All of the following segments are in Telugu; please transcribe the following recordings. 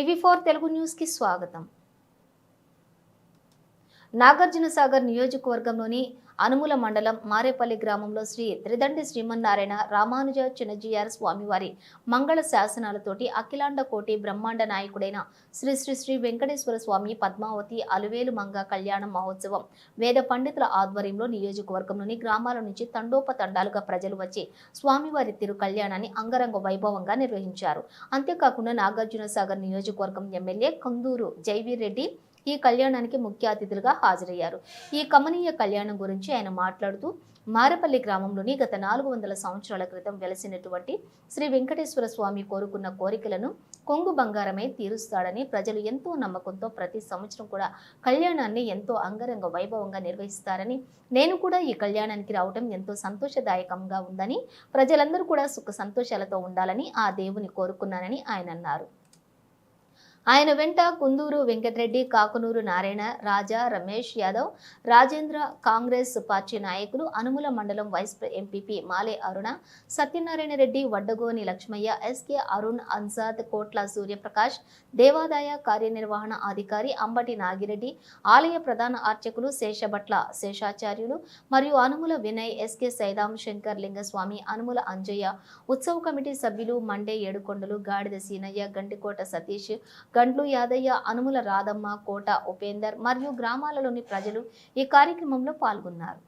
టీవీ4 తెలుగు న్యూస్ కి స్వాగతం. నాగార్జునసాగర్ నియోజకవర్గంలోని అనుముల మండలం మారేపల్లి గ్రామంలో శ్రీ త్రిదండి శ్రీమన్నారాయణ రామానుజ చిన్నజీఆర్ స్వామివారి మంగళ శాసనాలతోటి అఖిలాండ కోటి బ్రహ్మాండ నాయకుడైన శ్రీ శ్రీ శ్రీ వెంకటేశ్వర స్వామి పద్మావతి అలువేలు మంగ కళ్యాణ మహోత్సవం వేద పండితుల ఆధ్వర్యంలో నియోజకవర్గంలోని గ్రామాల నుంచి తండోపతండాలుగా ప్రజలు వచ్చి స్వామివారి తిరు కళ్యాణాన్ని అంగరంగ వైభవంగా నిర్వహించారు. అంతేకాకుండా నాగార్జునసాగర్ నియోజకవర్గం ఎమ్మెల్యే కందూరు జైవీర్ రెడ్డి ఈ కళ్యాణానికి ముఖ్య అతిథులుగా హాజరయ్యారు. ఈ కమనీయ కళ్యాణం గురించి ఆయన మాట్లాడుతూ మారేపల్లి గ్రామంలోని గత 400 సంవత్సరాల క్రితం వెలసినటువంటి శ్రీ వెంకటేశ్వర స్వామి కోరుకున్న కోరికలను కొంగు బంగారమే తీరుస్తాడని, ప్రజలు ఎంతో నమ్మకంతో ప్రతి సంవత్సరం కూడా కళ్యాణాన్ని ఎంతో అంగరంగ వైభవంగా నిర్వహిస్తారని, నేను కూడా ఈ కళ్యాణానికి రావడం ఎంతో సంతోషదాయకంగా ఉందని, ప్రజలందరూ కూడా సుఖ సంతోషాలతో ఉండాలని ఆ దేవుని కోరుకున్నానని ఆయన అన్నారు. ఆయన వెంట కుందూరు వెంకటరెడ్డి, కాకునూరు నారాయణ, రాజా, రమేష్ యాదవ్, రాజేంద్ర, కాంగ్రెస్ పార్టీ నాయకులు, అనుముల మండలం వైస్ ఎంపీపీ మాలే అరుణ, సత్యనారాయణ రెడ్డి, వడ్డగోని లక్ష్మయ్య, ఎస్కే అరుణ్, అన్సాద్, కోట్ల సూర్యప్రకాష్, దేవాదాయ కార్యనిర్వహణ అధికారి అంబటి నాగిరెడ్డి, ఆలయ ప్రధాన అర్చకులు శేషభట్ల శేషాచార్యులు మరియు అనుముల వినయ్, ఎస్కే సైదాం, శంకర్ లింగస్వామి, అనుముల అంజయ్య, ఉత్సవ కమిటీ సభ్యులు మండే ఏడుకొండలు, గాడిద సీనయ్య, గండికోట సతీష్, గండ్లు యాదయ్య, అనుముల రాధమ్మ, కోట ఉపేందర్ మరియు గ్రామాలలోని ప్రజలు ఈ కార్యక్రమంలో పాల్గొన్నారు.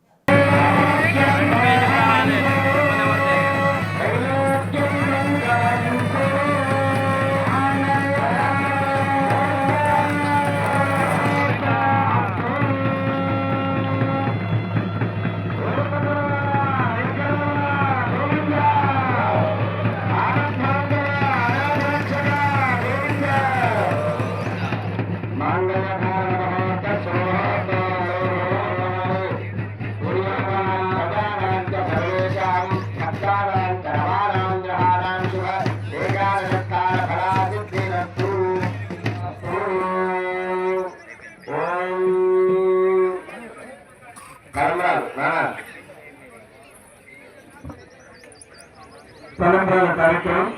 తలంబ్రాల కార్యక్రమం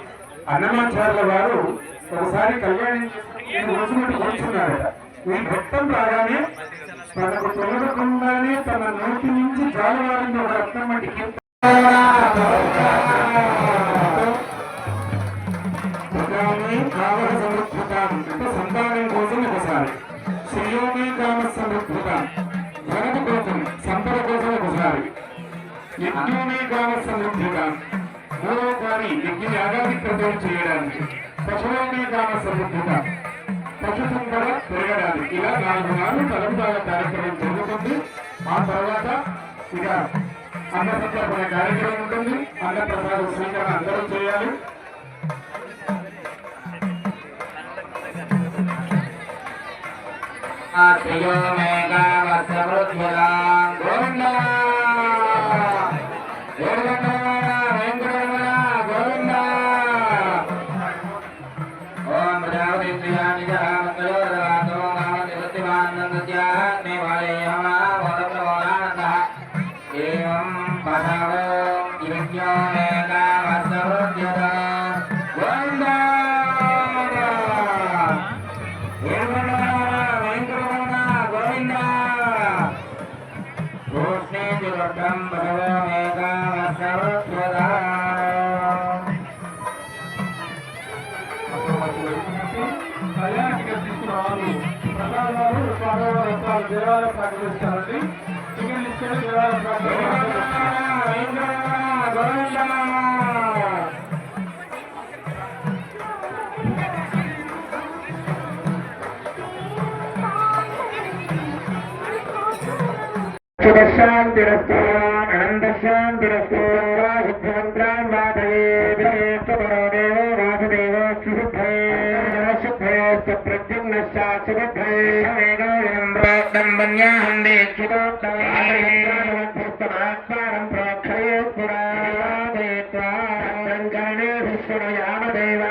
అన్నమాచార్యుల వారు ఒకసారి కళ్యాణం రోజునట్టు కూర్చున్నారట. ఈ భక్తం రాగానే తనకు తొలగకుండానే తన నోటి నుంచి జాలవారిన ఒక రత్నం వంటి కామల సమృద్ధత అంటే సంతానం కోసం ఒకసారి, శ్రేయోమి కామ సమృద్ధత ధనము కోసం సంపద కోసం ఒకసారి, యజ్ఞోమి కామ సమృద్ధత మూడవసారి యజ్ఞ యాగాది ప్రజలు చేయడానికి, పశువుని కామ సమృద్ధత పశు సంపద పెరగడానికి, ఇలా 4 మార్లు తలంబ్రాల కార్యక్రమం జరుగుతుంది. ఆ తర్వాత ఇక అన్న సంతర్పణ కార్యక్రమం ఉంటుంది. అన్న ప్రసాద స్వీకరణ అందరూ చేయాలి. దేవాలయ ప్రకటిస్తారండి. టికెట్ ఇచ్చిన దేవాలయ శాంతిరస్తు అనంత శాంతిరస్తు శుద్ధమంత్రాన్ వాదయేదేవ వాసుదేవ శుద్ధే ప్రద్యుమ్నశ్చాశుద్ధే దంబన్యాహం దీక్షితోత్తమాత్మానం ప్రోక్షయే పురాణే విశ్వవేద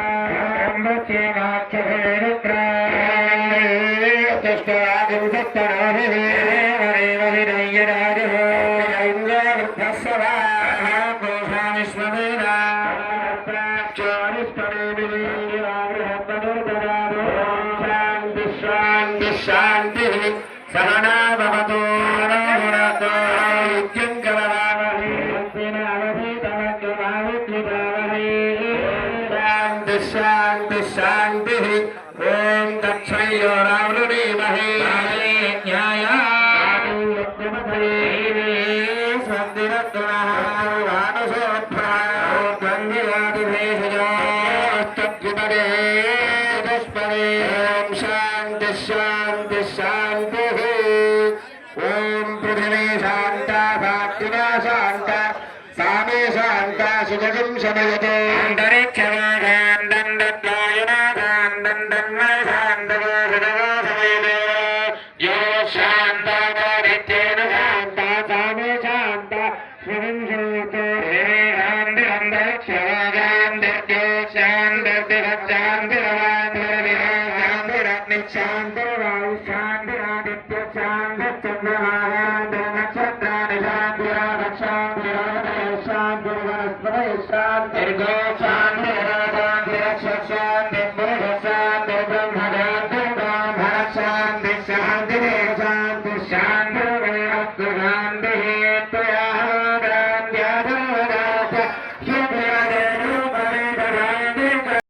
पृथिवी शान्ता सात्विका शान्ता सामे शान्ता सुखं शमयते अन्तरिक्षमाघान् दण्डद्वायुनाघान् दण्डन्मयशान्तको सुखो शमयते यो शान्ता परित्येन शान्ता सामे शान्ता सुखं शमयते अन्तरिक्षमाघान् दद्यो शान्तिर्दिवशान्तिरवान्तरिविहाशान्तिरग्निशान्तिर्वायुशान्तिर्